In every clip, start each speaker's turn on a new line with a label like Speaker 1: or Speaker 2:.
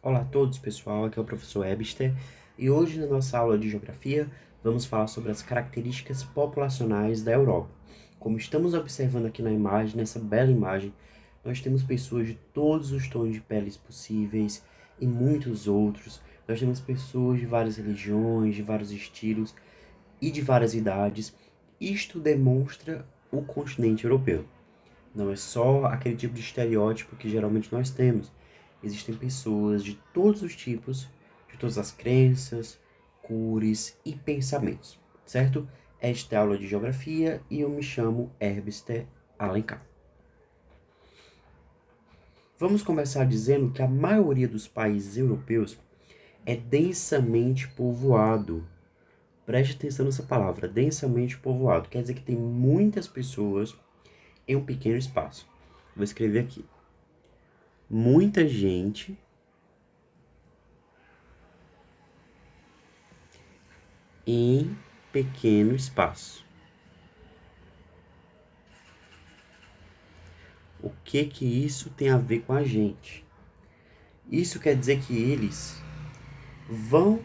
Speaker 1: Olá a todos, pessoal. Aqui é o professor Ebster e hoje na nossa aula de geografia vamos falar sobre as características populacionais da Europa. Como estamos observando aqui na imagem, nessa bela imagem, nós temos pessoas de todos os tons de peles possíveis e muitos outros. Nós temos pessoas de várias religiões, de vários estilos e de várias idades. Isto demonstra o continente europeu. Não é só aquele tipo de estereótipo que geralmente nós temos. Existem pessoas de todos os tipos, de todas as crenças, cores e pensamentos, certo? Esta é a aula de geografia e eu me chamo Herbster Alencar. Vamos começar dizendo que a maioria dos países europeus é densamente povoado. Preste atenção nessa palavra, densamente povoado. Quer dizer que tem muitas pessoas em um pequeno espaço. Vou escrever aqui. Muita gente em pequeno espaço. O que isso tem a ver com a gente? Isso quer dizer que eles vão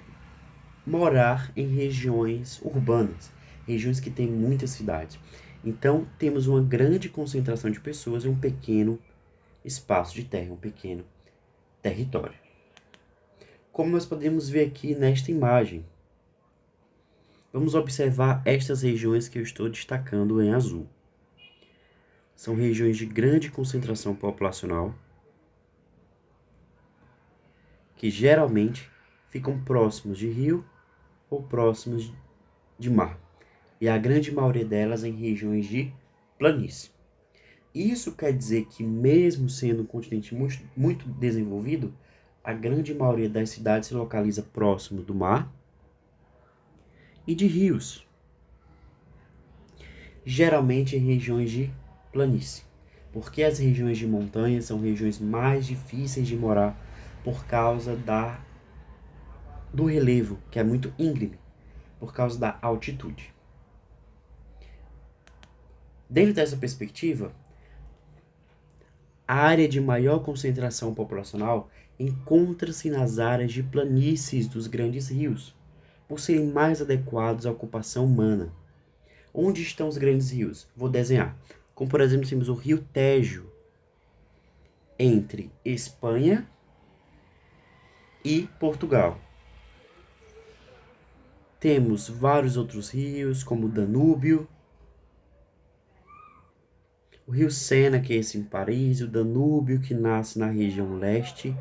Speaker 1: morar em regiões urbanas, regiões que têm muitas cidades. Então, temos uma grande concentração de pessoas em um pequeno espaço de terra, um pequeno território. Como nós podemos ver aqui nesta imagem, vamos observar estas regiões que eu estou destacando em azul. São regiões de grande concentração populacional, que geralmente ficam próximos de rio ou próximos de mar, e a grande maioria delas em regiões de planície. Isso quer dizer que, mesmo sendo um continente muito desenvolvido, a grande maioria das cidades se localiza próximo do mar e de rios, geralmente em regiões de planície, porque as regiões de montanha são regiões mais difíceis de morar por causa do relevo, que é muito íngreme, por causa da altitude. Dentro dessa perspectiva, a área de maior concentração populacional encontra-se nas áreas de planícies dos grandes rios, por serem mais adequados à ocupação humana. Onde estão os grandes rios? Vou desenhar. Como, por exemplo, temos o rio Tejo, entre Espanha e Portugal. Temos vários outros rios, como o Danúbio, o rio Sena, que é esse em Paris, o Danúbio, que nasce na região leste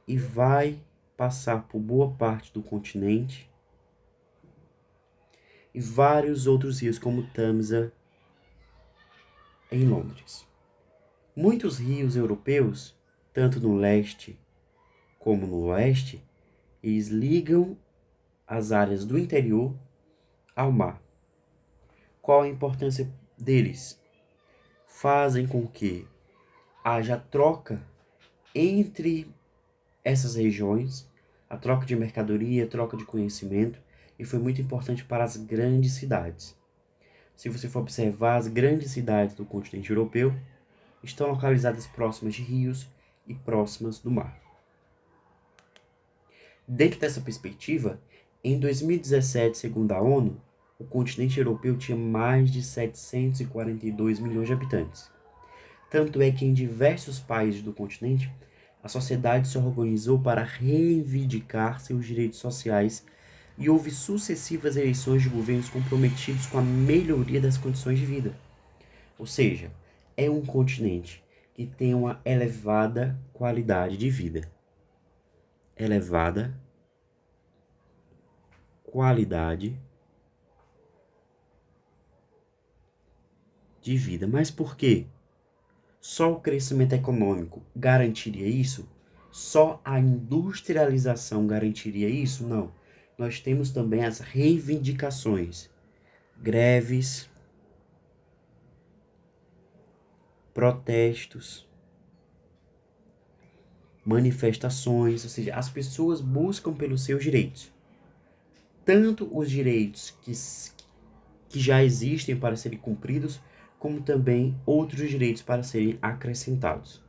Speaker 1: e vai passar por boa parte do continente, e vários outros rios, como o Tamisa, em Londres. Muitos rios europeus, tanto no leste como no oeste, eles ligam as áreas do interior ao mar. Qual a importância deles? Fazem com que haja troca entre essas regiões, a troca de mercadoria, a troca de conhecimento, e foi muito importante para as grandes cidades. Se você for observar, as grandes cidades do continente europeu estão localizadas próximas de rios e próximas do mar. Dentro dessa perspectiva, em 2017, segundo a ONU, o continente europeu tinha mais de 742 milhões de habitantes. Tanto é que em diversos países do continente, a sociedade se organizou para reivindicar seus direitos sociais e houve sucessivas eleições de governos comprometidos com a melhoria das condições de vida. Ou seja, é um continente que tem uma elevada qualidade de vida. Elevada qualidade de vida. Mas por quê? Só o crescimento econômico garantiria isso? Só a industrialização garantiria isso? Não. Nós temos também as reivindicações, greves, protestos, manifestações, ou seja, as pessoas buscam pelos seus direitos. Tanto os direitos que já existem para serem cumpridos, como também outros direitos para serem acrescentados.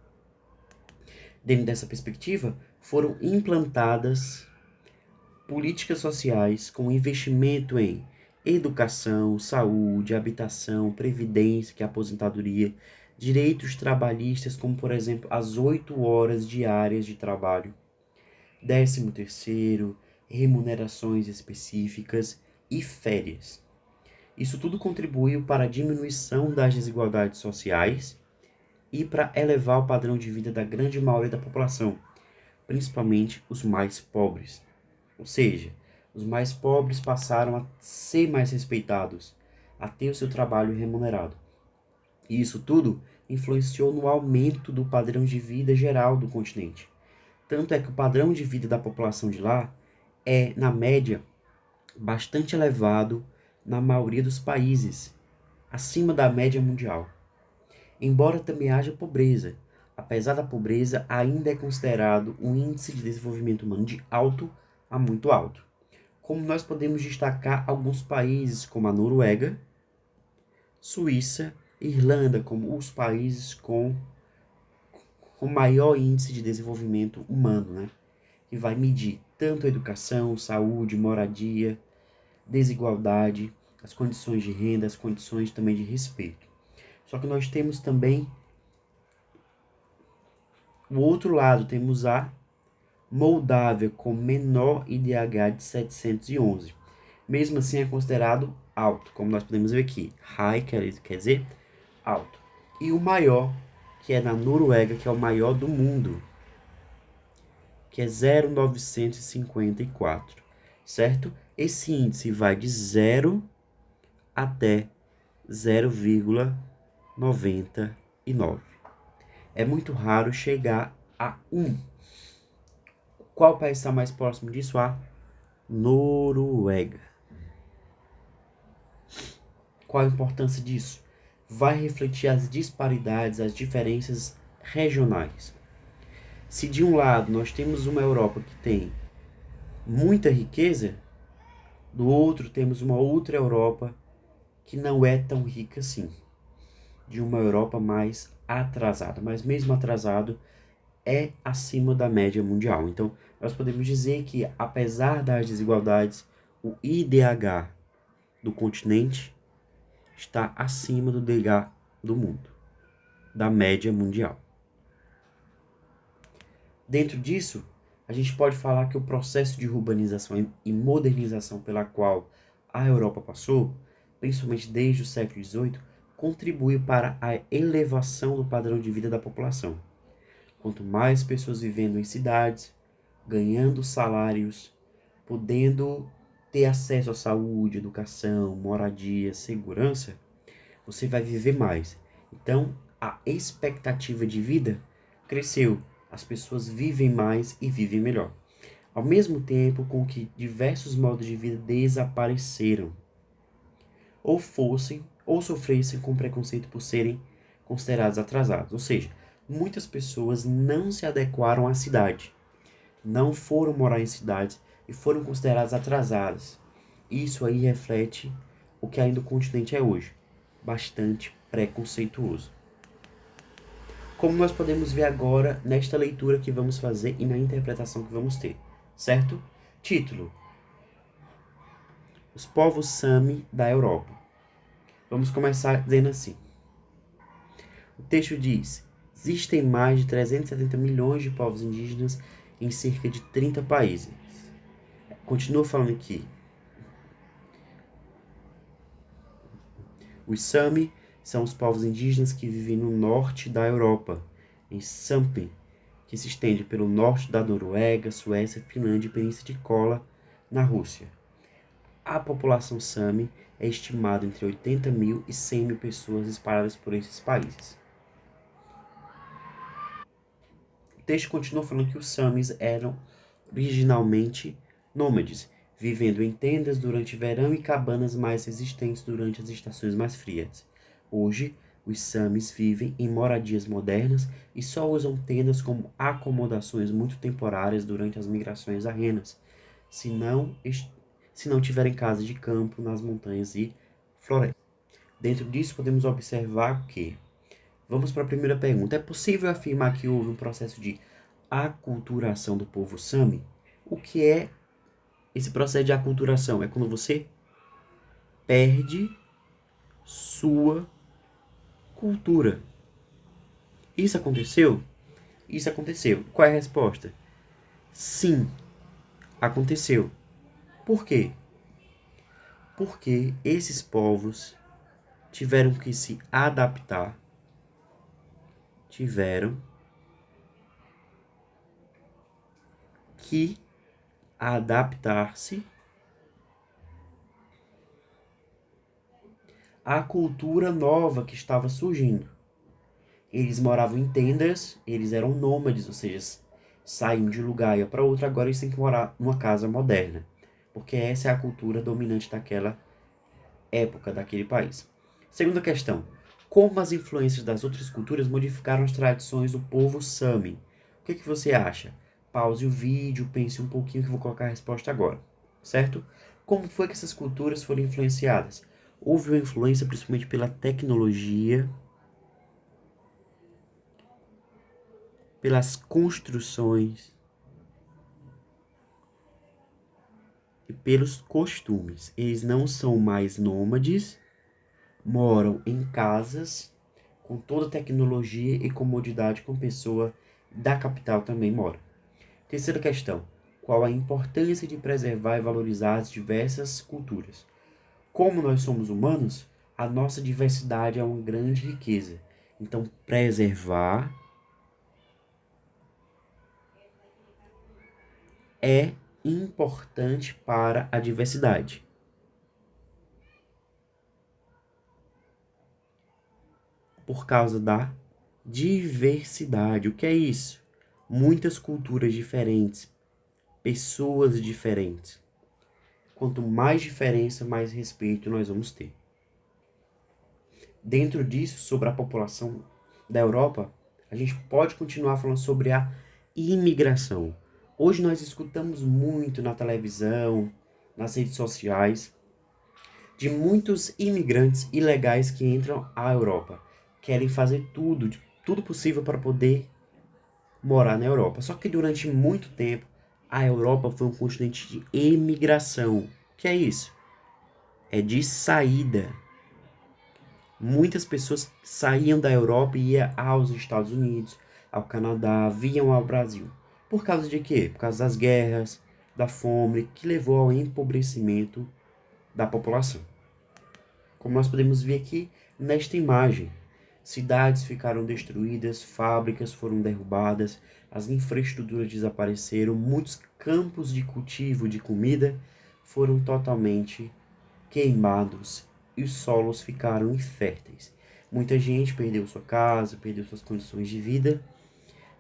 Speaker 1: Dentro dessa perspectiva, foram implantadas políticas sociais com investimento em educação, saúde, habitação, previdência, que é a aposentadoria, direitos trabalhistas, como por exemplo as 8 horas diárias de trabalho, 13º, remunerações específicas e férias. Isso tudo contribuiu para a diminuição das desigualdades sociais e para elevar o padrão de vida da grande maioria da população, principalmente os mais pobres. Ou seja, os mais pobres passaram a ser mais respeitados, a ter o seu trabalho remunerado. E isso tudo influenciou no aumento do padrão de vida geral do continente. Tanto é que o padrão de vida da população de lá é, na média, bastante elevado na maioria dos países, acima da média mundial. Embora também haja pobreza, apesar da pobreza, ainda é considerado um índice de desenvolvimento humano de alto a muito alto. Como nós podemos destacar alguns países como a Noruega, Suíça e Irlanda como os países com o maior índice de desenvolvimento humano, né? Que vai medir tanto a educação, saúde, moradia, desigualdade, as condições de renda, as condições também de respeito. Só que nós temos também o outro lado, temos a Moldávia com menor IDH de 711. Mesmo assim é considerado alto, como nós podemos ver aqui. High quer dizer alto. E o maior, que é na Noruega, que é o maior do mundo, que é 0,954, certo? Esse índice vai de 0 até 0,99. É muito raro chegar a 1. Qual país está mais próximo disso? A Noruega. Qual a importância disso? Vai refletir as disparidades, as diferenças regionais. Se de um lado nós temos uma Europa que tem muita riqueza, do outro temos uma outra Europa que não é tão rica assim. De uma Europa mais atrasada, mas mesmo atrasado é acima da média mundial. Então, nós podemos dizer que, apesar das desigualdades, o IDH do continente está acima do IDH do mundo, da média mundial. Dentro disso, a gente pode falar que o processo de urbanização e modernização pela qual a Europa passou, principalmente desde o século XVIII, contribuiu para a elevação do padrão de vida da população. Quanto mais pessoas vivendo em cidades, ganhando salários, podendo ter acesso à saúde, educação, moradia, segurança, você vai viver mais. Então, a expectativa de vida cresceu. As pessoas vivem mais e vivem melhor. Ao mesmo tempo com que diversos modos de vida desapareceram, ou sofressem com preconceito por serem considerados atrasados. Ou seja, muitas pessoas não se adequaram à cidade, não foram morar em cidades e foram consideradas atrasadas. Isso aí reflete o que ainda o continente é hoje, bastante preconceituoso. Como nós podemos ver agora nesta leitura que vamos fazer e na interpretação que vamos ter, certo? Título: Os povos Sami da Europa. Vamos começar dizendo assim. O texto diz: existem mais de 370 milhões de povos indígenas em cerca de 30 países. Continua falando aqui. Os Sami são os povos indígenas que vivem no norte da Europa, em Sampi, que se estende pelo norte da Noruega, Suécia, Finlândia e Península de Kola, na Rússia. A população Sami é estimada entre 80 mil e 100 mil pessoas espalhadas por esses países. O texto continua falando que os Samis eram originalmente nômades, vivendo em tendas durante o verão e cabanas mais resistentes durante as estações mais frias. Hoje, os Samis vivem em moradias modernas e só usam tendas como acomodações muito temporárias durante as migrações a renas, se não tiverem casa de campo nas montanhas e florestas. Dentro disso, podemos observar que, vamos para a primeira pergunta, é possível afirmar que houve um processo de aculturação do povo Sami. O que é esse processo de aculturação? É quando você perde sua cultura. Isso aconteceu? Isso aconteceu. Qual é a resposta? Sim, aconteceu. Por quê? Porque esses povos tiveram que se adaptar, tiveram que adaptar-se à cultura nova que estava surgindo. Eles moravam em tendas, eles eram nômades, ou seja, saíam de um lugar e iam para outro, agora eles têm que morar numa casa moderna, porque essa é a cultura dominante daquela época, daquele país. Segunda questão, como as influências das outras culturas modificaram as tradições do povo Sami? O que você acha? Pause o vídeo, pense um pouquinho que eu vou colocar a resposta agora, certo? Como foi que essas culturas foram influenciadas? Houve uma influência principalmente pela tecnologia, pelas construções e pelos costumes. Eles não são mais nômades, moram em casas com toda a tecnologia e comodidade como pessoa da capital também mora. Terceira questão. Qual a importância de preservar e valorizar as diversas culturas? Como nós somos humanos, a nossa diversidade é uma grande riqueza. Então, preservar é importante para a diversidade. Por causa da diversidade. O que é isso? Muitas culturas diferentes, pessoas diferentes. Quanto mais diferença, mais respeito nós vamos ter. Dentro disso, sobre a população da Europa, a gente pode continuar falando sobre a imigração. Hoje nós escutamos muito na televisão, nas redes sociais, de muitos imigrantes ilegais que entram à Europa. Querem fazer tudo possível para poder morar na Europa. Só que durante muito tempo, a Europa foi um continente de emigração. O que é isso? É de saída. Muitas pessoas saíam da Europa e iam aos Estados Unidos, ao Canadá, vinham ao Brasil. Por causa de quê? Por causa das guerras, da fome, que levou ao empobrecimento da população. Como nós podemos ver aqui nesta imagem, cidades ficaram destruídas, fábricas foram derrubadas, as infraestruturas desapareceram, muitos campos de cultivo de comida foram totalmente queimados e os solos ficaram inférteis. Muita gente perdeu sua casa, perdeu suas condições de vida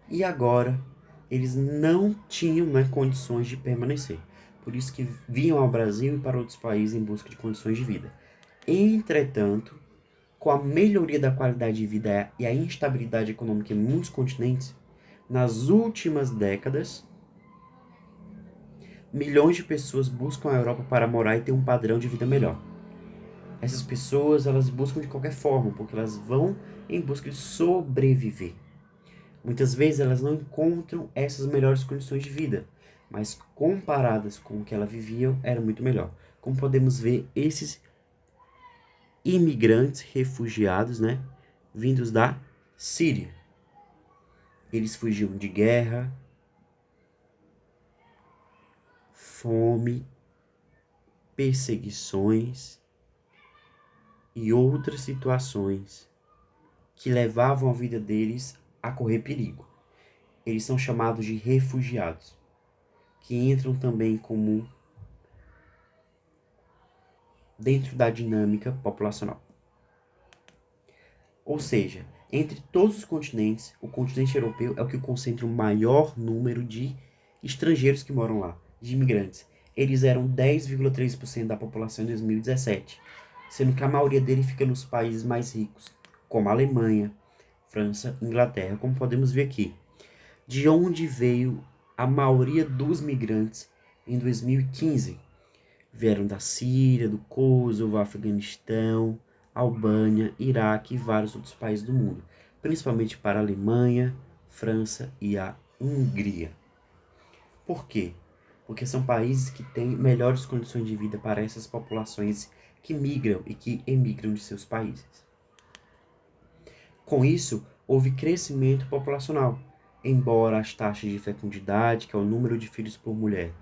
Speaker 1: e agora eles não tinham, né, condições de permanecer. Por isso que vinham ao Brasil e para outros países em busca de condições de vida. Entretanto, com a melhoria da qualidade de vida e a instabilidade econômica em muitos continentes, nas últimas décadas, milhões de pessoas buscam a Europa para morar e ter um padrão de vida melhor. Essas pessoas, elas buscam de qualquer forma, porque elas vão em busca de sobreviver. Muitas vezes elas não encontram essas melhores condições de vida, mas comparadas com o que elas viviam, era muito melhor. Como podemos ver, esses imigrantes, refugiados, né, vindos da Síria. Eles fugiam de guerra, fome, perseguições e outras situações que levavam a vida deles a correr perigo. Eles são chamados de refugiados, que entram também como dentro da dinâmica populacional. Ou seja, entre todos os continentes, o continente europeu é o que concentra o maior número de estrangeiros que moram lá, de imigrantes. Eles eram 10,3% da população em 2017, sendo que a maioria deles fica nos países mais ricos, como a Alemanha, França, Inglaterra, como podemos ver aqui. De onde veio a maioria dos migrantes em 2015? Vieram da Síria, do Kosovo, Afeganistão, Albânia, Iraque e vários outros países do mundo, principalmente para a Alemanha, França e a Hungria. Por quê? Porque são países que têm melhores condições de vida para essas populações que migram e que emigram de seus países. Com isso, houve crescimento populacional, embora as taxas de fecundidade, que é o número de filhos por mulher,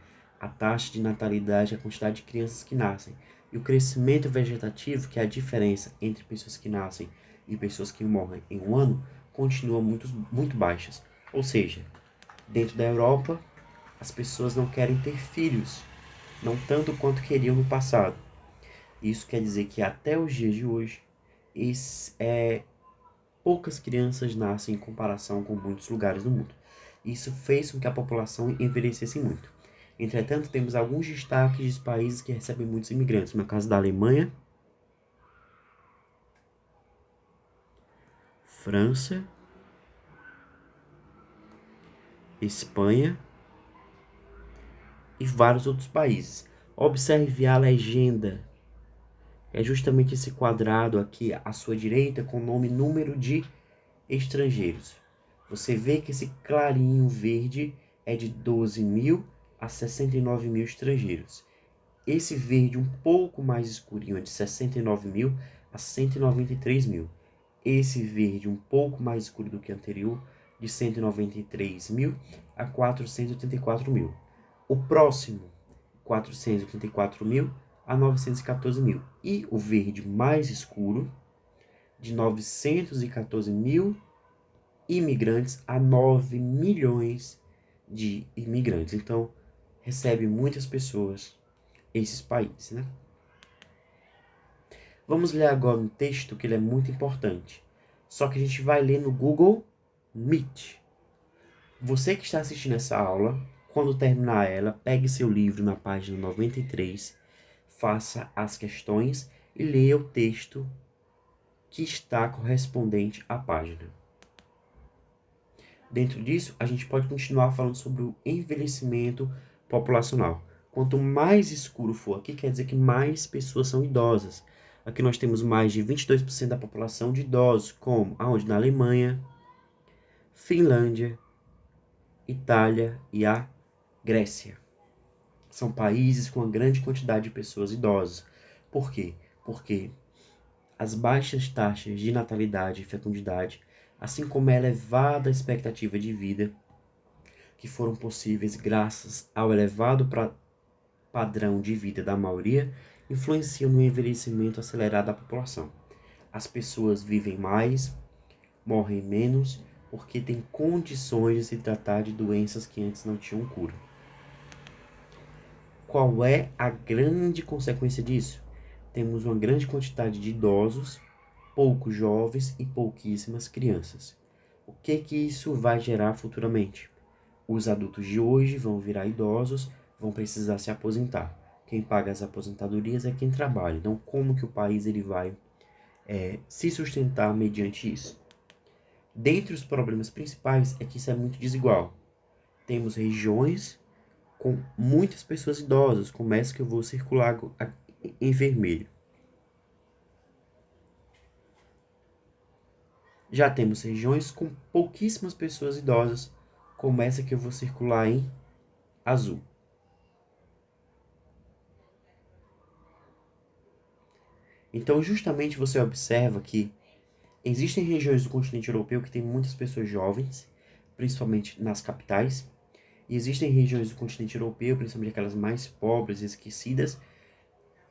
Speaker 1: a taxa de natalidade, a quantidade de crianças que nascem, e o crescimento vegetativo, que é a diferença entre pessoas que nascem e pessoas que morrem em um ano, continuam muito baixas. Ou seja, dentro da Europa, as pessoas não querem ter filhos, não tanto quanto queriam no passado. Isso quer dizer que até os dias de hoje, poucas crianças nascem em comparação com muitos lugares do mundo. Isso fez com que a população envelhecesse muito. Entretanto, temos alguns destaques de países que recebem muitos imigrantes. No caso da Alemanha, França, Espanha e vários outros países. Observe a legenda. É justamente esse quadrado aqui à sua direita com o nome número de estrangeiros. Você vê que esse clarinho verde é de 12.000 a 69.000 estrangeiros. Esse verde um pouco mais escurinho é de 69.000 a 193.000. Esse verde um pouco mais escuro do que o anterior, de 193.000 a 484.000. O próximo, 484.000 a 914.000. E o verde mais escuro, de 914.000 imigrantes a 9 milhões de imigrantes. Então, recebe muitas pessoas esses países, né? Vamos ler agora um texto que ele é muito importante. Só que a gente vai ler no Google Meet. Você que está assistindo essa aula, quando terminar ela, pegue seu livro na página 93, faça as questões e leia o texto que está correspondente à página. Dentro disso, a gente pode continuar falando sobre o envelhecimento populacional. Quanto mais escuro for aqui, quer dizer que mais pessoas são idosas. Aqui nós temos mais de 22% da população de idosos, como aonde? Na Alemanha, Finlândia, Itália e a Grécia. São países com uma grande quantidade de pessoas idosas. Por quê? Porque as baixas taxas de natalidade e fecundidade, assim como a elevada expectativa de vida, que foram possíveis graças ao elevado padrão de vida da maioria, influenciam no envelhecimento acelerado da população. As pessoas vivem mais, morrem menos, porque têm condições de se tratar de doenças que antes não tinham cura. Qual é a grande consequência disso? Temos uma grande quantidade de idosos, poucos jovens e pouquíssimas crianças. O que isso vai gerar futuramente? Os adultos de hoje vão virar idosos, vão precisar se aposentar. Quem paga as aposentadorias é quem trabalha. Então, como que o país ele vai se sustentar mediante isso? Dentre os problemas principais é que isso é muito desigual. Temos regiões com muitas pessoas idosas, como essa que eu vou circular em vermelho. Já temos regiões com pouquíssimas pessoas idosas, como essa que eu vou circular em azul. Então, justamente você observa que existem regiões do continente europeu que têm muitas pessoas jovens, principalmente nas capitais, e existem regiões do continente europeu, principalmente aquelas mais pobres e esquecidas,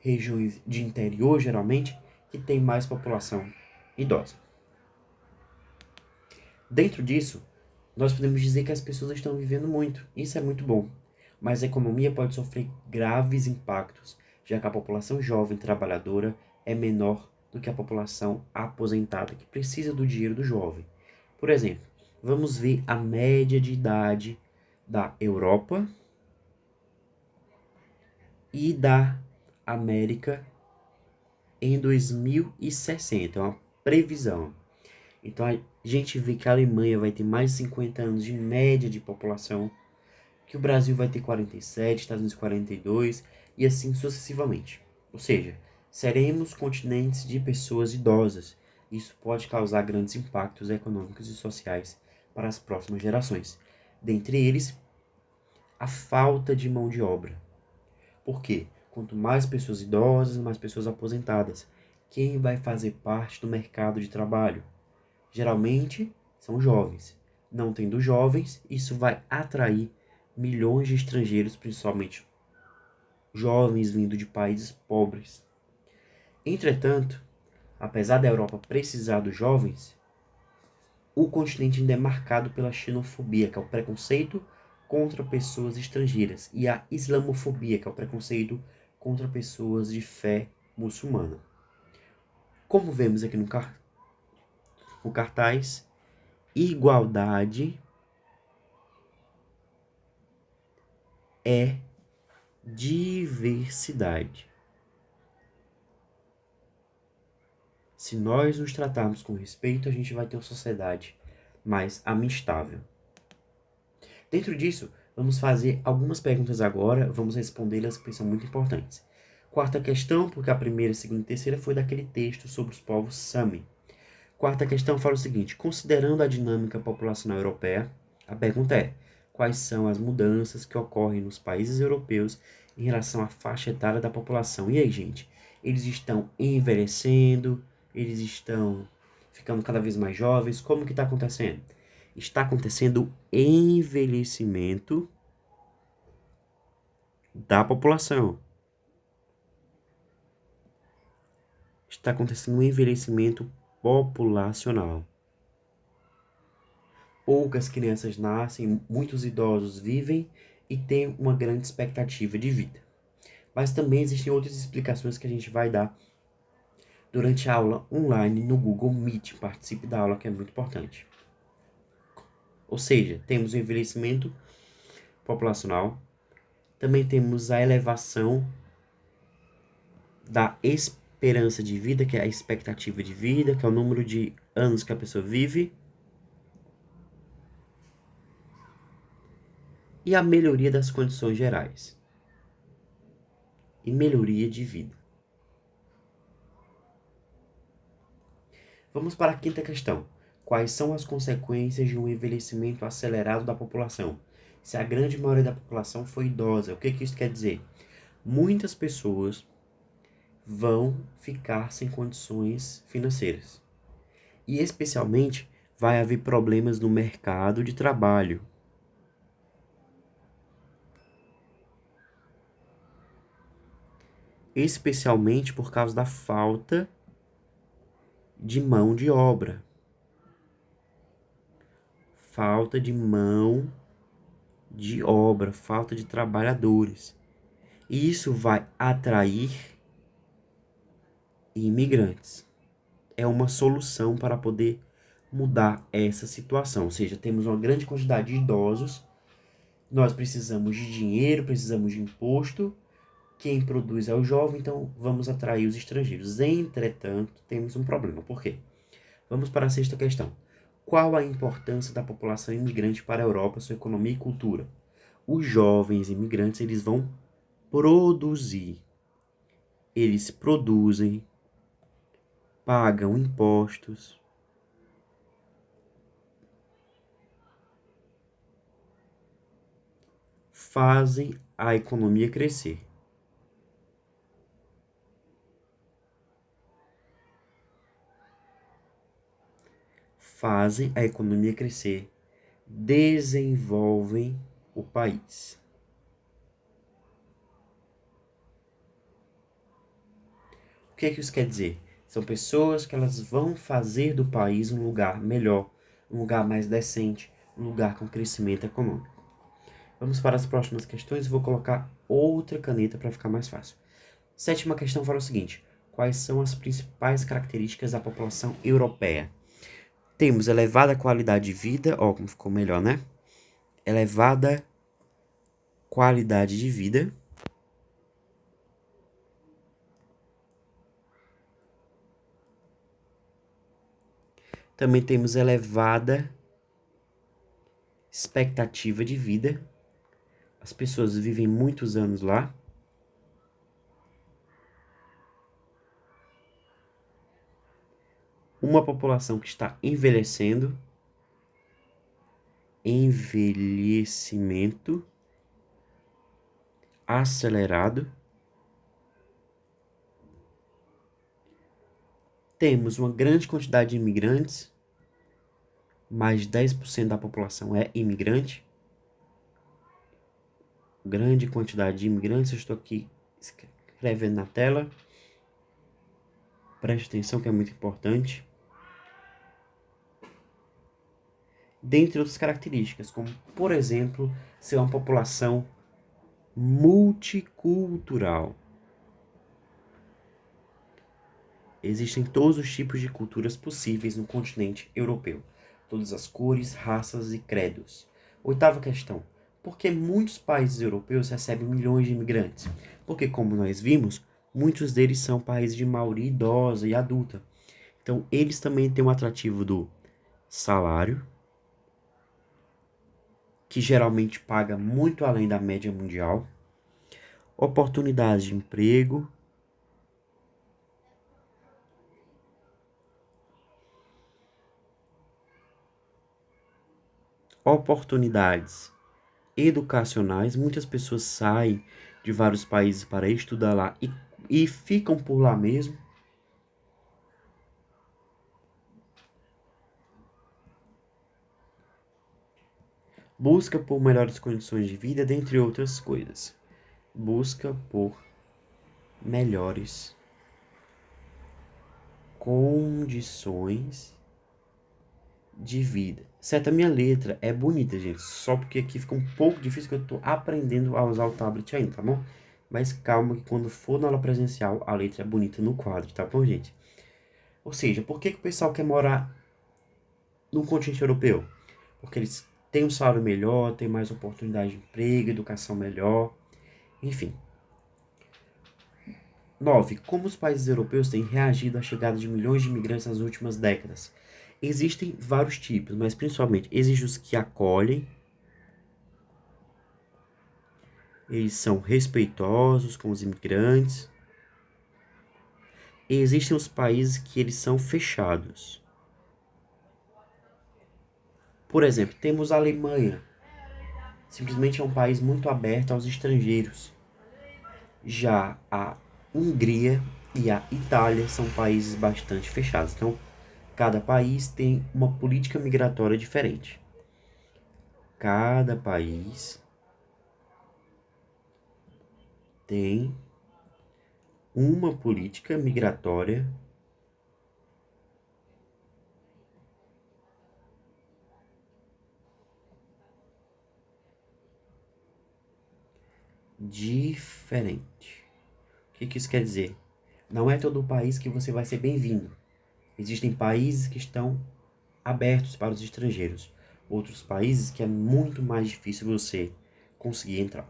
Speaker 1: regiões de interior, geralmente, que têm mais população idosa. Dentro disso, nós podemos dizer que as pessoas estão vivendo muito. Isso é muito bom. Mas a economia pode sofrer graves impactos, já que a população jovem trabalhadora é menor do que a população aposentada, que precisa do dinheiro do jovem. Por exemplo, vamos ver a média de idade da Europa e da América em 2060. É uma previsão. Então a gente vê que a Alemanha vai ter mais de 50 anos de média de população, que o Brasil vai ter 47, Estados Unidos 42 e assim sucessivamente. Ou seja, seremos continentes de pessoas idosas. Isso pode causar grandes impactos econômicos e sociais para as próximas gerações. Dentre eles, a falta de mão de obra. Por quê? Quanto mais pessoas idosas, mais pessoas aposentadas. Quem vai fazer parte do mercado de trabalho? Geralmente são jovens. Não tendo jovens, isso vai atrair milhões de estrangeiros, principalmente jovens vindo de países pobres. Entretanto, apesar da Europa precisar dos jovens, o continente ainda é marcado pela xenofobia, que é o preconceito contra pessoas estrangeiras, e a islamofobia, que é o preconceito contra pessoas de fé muçulmana. Como vemos aqui no cartaz, igualdade é diversidade. Se nós nos tratarmos com respeito, a gente vai ter uma sociedade mais amistável. Dentro disso, vamos fazer algumas perguntas agora, vamos respondê-las porque são muito importantes. Quarta questão, porque a primeira, segunda e terceira foi daquele texto sobre os povos Sami. Quarta questão fala o seguinte: considerando a dinâmica populacional europeia, a pergunta é: quais são as mudanças que ocorrem nos países europeus em relação à faixa etária da população? E aí, gente? Eles estão envelhecendo? Eles estão ficando cada vez mais jovens? Como que está acontecendo? Está acontecendo envelhecimento da população. Está acontecendo um envelhecimento populacional. Poucas crianças nascem, muitos idosos vivem e têm uma grande expectativa de vida. Mas também existem outras explicações que a gente vai dar durante a aula online no Google Meet. Participe da aula, que é muito importante. Ou seja, temos o envelhecimento populacional, também temos a elevação da esperança de vida, que é a expectativa de vida, que é o número de anos que a pessoa vive, e a melhoria das condições gerais e melhoria de vida. Vamos para a quinta questão. Quais são as consequências de um envelhecimento acelerado da população? Se a grande maioria da população for idosa, o que isso quer dizer? Muitas pessoas vão ficar sem condições financeiras. E especialmente vai haver problemas no mercado de trabalho. Especialmente por causa da falta de mão de obra. Falta de mão de obra, falta de trabalhadores. E isso vai atrair imigrantes. É uma solução para poder mudar essa situação. Ou seja, temos uma grande quantidade de idosos, nós precisamos de dinheiro, precisamos de imposto, quem produz é o jovem, então vamos atrair os estrangeiros. Entretanto, temos um problema. Por quê? Vamos para a sexta questão. Qual a importância da população imigrante para a Europa, sua economia e cultura? Os jovens imigrantes, eles vão produzir. Eles produzem, pagam impostos, fazem a economia crescer. Fazem a economia crescer, desenvolvem o país. O que isso quer dizer? São pessoas que elas vão fazer do país um lugar melhor, um lugar mais decente, um lugar com crescimento econômico. Vamos para as próximas questões. Vou colocar outra caneta para ficar mais fácil. Sétima questão fala o seguinte: quais são as principais características da população europeia? Temos elevada qualidade de vida, ó, como ficou melhor, né? Elevada qualidade de vida. Também temos elevada expectativa de vida. As pessoas vivem muitos anos lá. Uma população que está envelhecendo. envelhecimento acelerado. Temos uma grande quantidade de imigrantes, mais de 10% da população é imigrante. Grande quantidade de imigrantes, eu estou aqui escrevendo na tela. Preste atenção que é muito importante. Dentre outras características, como, por exemplo, ser uma população multicultural. Existem todos os tipos de culturas possíveis no continente europeu, todas as cores, raças e credos. Oitava questão: por que muitos países europeus recebem milhões de imigrantes? Porque, como nós vimos, muitos deles são países de maioria idosa e adulta. Então, eles também têm um atrativo do salário, que geralmente paga muito além da média mundial, oportunidades de emprego, oportunidades educacionais. Muitas pessoas saem de vários países para estudar lá e ficam por lá mesmo. Busca por melhores condições de vida, dentre outras coisas. Busca por melhores condições de vida. Certo, a minha letra é bonita, gente, só porque aqui fica um pouco difícil que eu tô aprendendo a usar o tablet ainda, tá bom? Mas calma que quando for na aula presencial, a letra é bonita no quadro, tá bom, gente? Ou seja, por que o pessoal quer morar no continente europeu? Porque eles têm um salário melhor, têm mais oportunidade de emprego, educação melhor, enfim. 9. Como os países europeus têm reagido à chegada de milhões de imigrantes nas últimas décadas? Existem vários tipos, mas principalmente existem os que acolhem, eles são respeitosos com os imigrantes, e existem os países que eles são fechados. Por exemplo, temos a Alemanha, simplesmente é um país muito aberto aos estrangeiros. Já a Hungria e a Itália são países bastante fechados. Então, cada país tem uma política migratória diferente. Cada país tem uma política migratória diferente. O que isso quer dizer? Não é todo país que você vai ser bem-vindo. Existem países que estão abertos para os estrangeiros. Outros países que é muito mais difícil você conseguir entrar.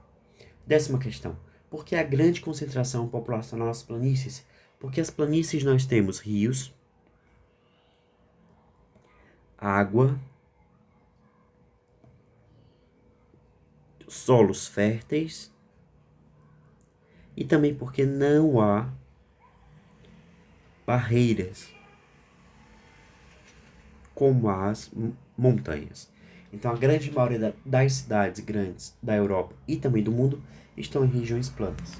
Speaker 1: 10ª questão. Por que a grande concentração populacional nas planícies? Porque as planícies nós temos rios, água, solos férteis e também porque não há barreiras como as montanhas. Então, a grande maioria das cidades grandes da Europa e também do mundo estão em regiões planas.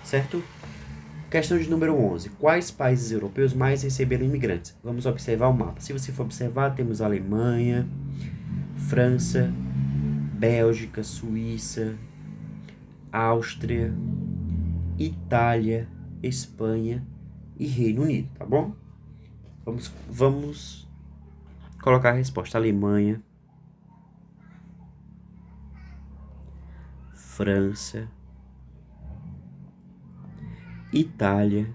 Speaker 1: Certo? Questão de número 11. Quais países europeus mais receberam imigrantes? Vamos observar o mapa. Se você for observar, temos Alemanha, França, Bélgica, Suíça, Áustria, Itália, Espanha e Reino Unido, tá bom? Vamos colocar a resposta. Alemanha, França, Itália,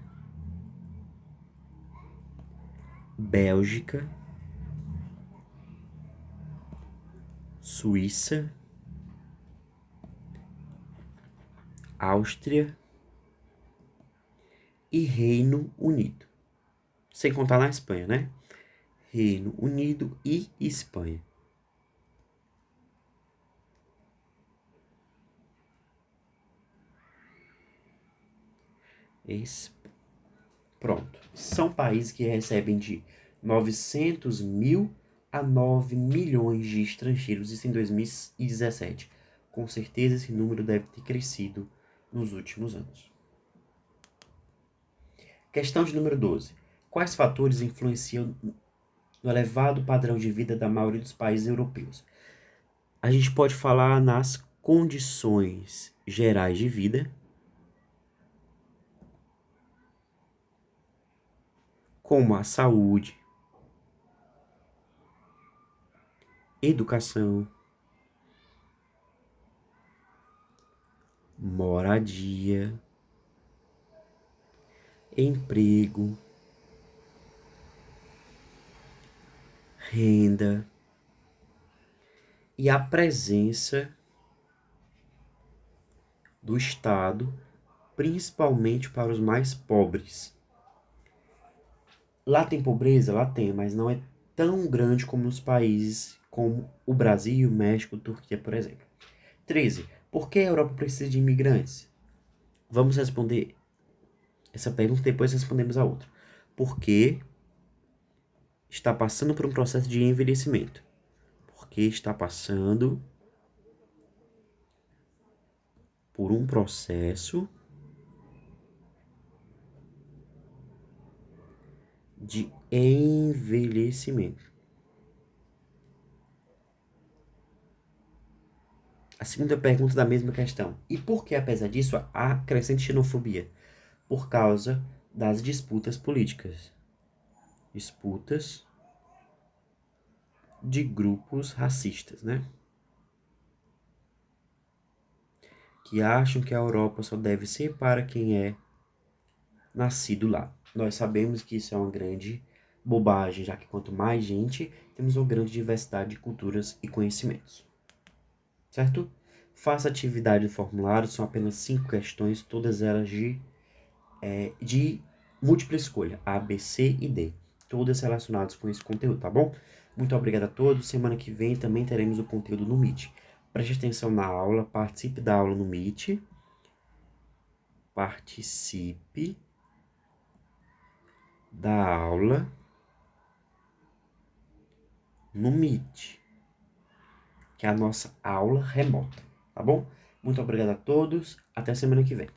Speaker 1: Bélgica, Suíça, Áustria e Reino Unido. Sem contar na Espanha, né? Reino Unido e Espanha. Pronto. São países que recebem de 900 mil a 9 milhões de estrangeiros, isso em 2017. Com certeza esse número deve ter crescido nos últimos anos. Questão de número 12. Quais fatores influenciam no elevado padrão de vida da maioria dos países europeus? A gente pode falar nas condições gerais de vida, como a saúde, educação, moradia, emprego, renda e a presença do Estado, principalmente para os mais pobres. Lá tem pobreza? Lá tem, mas não é tão grande como nos países como o Brasil, México, Turquia, por exemplo. 13. Por que a Europa precisa de imigrantes? Vamos responder essa pergunta e depois respondemos a outra. Porque está passando por um processo de envelhecimento. Porque está passando por um processo de envelhecimento. A segunda pergunta da mesma questão. E por que, apesar disso, há crescente xenofobia? Por causa das disputas políticas. Disputas de grupos racistas, né? Que acham que a Europa só deve ser para quem é nascido lá. Nós sabemos que isso é uma grande bobagem, já que quanto mais gente, temos uma grande diversidade de culturas e conhecimentos. Certo? Faça atividade do formulário, são apenas 5 questões, todas elas de múltipla escolha, A, B, C e D. Todas relacionadas com esse conteúdo, tá bom? Muito obrigado a todos. Semana que vem também teremos o conteúdo no Meet. Preste atenção na aula, participe da aula no Meet. Participe da aula no Meet, que é a nossa aula remota, tá bom? Muito obrigado a todos. Até semana que vem.